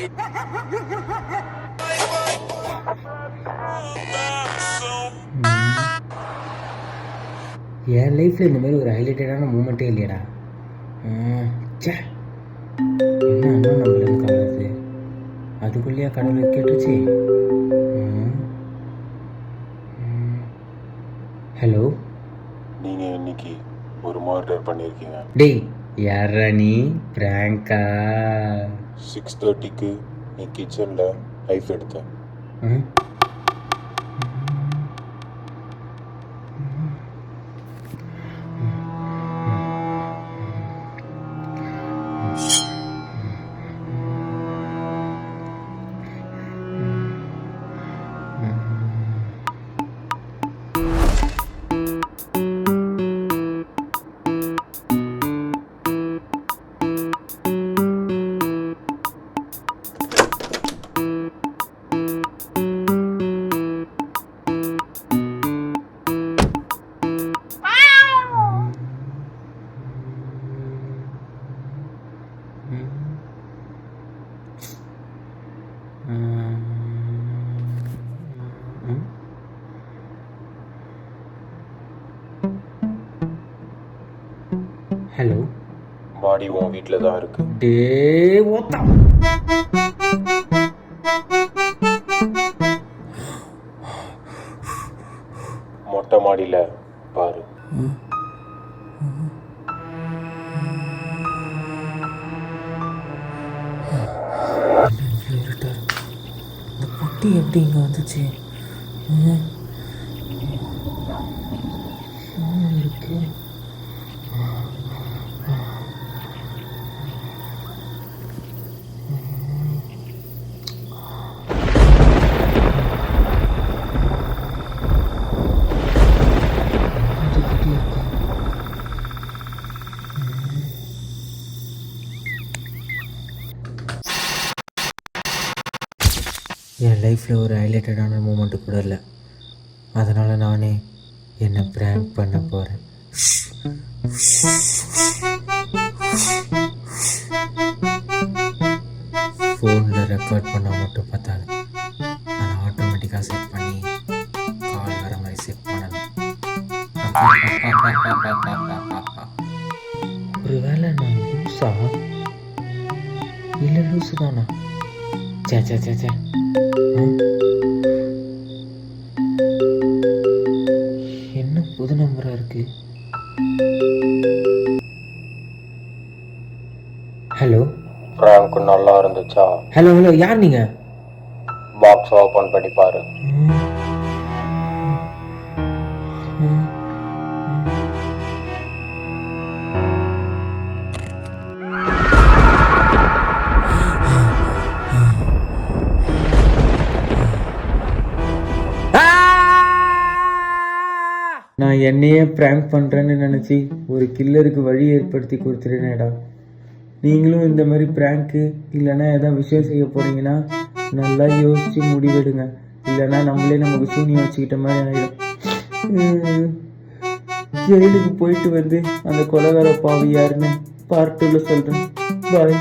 என் லைஃப்பில் இந்த மாதிரி ஒரு ஹைலைட்டடான மூமெண்ட்டே இல்லையடா. சே, என்ன அண்ணன் நம்மளுக்கு கவலை, அதுக்குள்ளேயா கடவுள் கேட்டுச்சு. ஹலோ, நீங்கள் இன்னைக்கு ஒரு மர்டர் பண்ணியிருக்கீங்க. டேய் யாரா நீ? பிராங்கா? 6:30க்கு நீ கிச்சனில் லைஃப் எடுத்தேன். ஹலோ, பாடி உன் வீட்டில் தான் இருக்கு. டே ஓத்தா, மொட்டை மாடியில் பாரு. இந்த பொட்டி எப்படி இங்கே வந்துச்சு? இருக்கு. என் லைஃப்பில் ஒரு ஹைலைட்டடான மூமெண்ட்டு கூட இல்லை. அதனால் நானே என்னை ப்ராங்க் பண்ண போகிறேன். ஃபோனில் ரெக்கார்ட் பண்ணால் மட்டும் பார்த்தாது, அதை ஆட்டோமேட்டிக்காக செட் பண்ணி கால் வர மாதிரி செட் பண்ணணும். ஒரு வேளை நான் லூஸா? இல்லை லூஸு தானா? சே சே சே சே, என்ன புது நம்பராக இருக்கு? ஹலோ, ஃப்ராங்க் நல்லா இருந்துச்சா? ஹலோ ஹலோ, யார் நீங்கள்? பாக்ஸ் ஓப்பன் பண்ணி பாரு. நான் என்னையே ப்ராங்க் பண்ணுறேன்னு நினச்சி ஒரு கில்லருக்கு வழி ஏற்படுத்தி கொடுத்துருனேடா. நீங்களும் இந்த மாதிரி ப்ராங்க்கு இல்லைன்னா எதாவது விஷயம் செய்ய போகிறீங்கன்னா நல்லா யோசித்து முடிவெடுங்க. இல்லைன்னா நம்மளே நமக்கு சூனியம் வச்சுக்கிட்ட மாதிரி ஆகிடும். ஜெயிலுக்கு போயிட்டு வந்து அந்த கொலைகார பாவி யாருன்னு பார்ட் 2ல சொல்கிறேன். பாய்.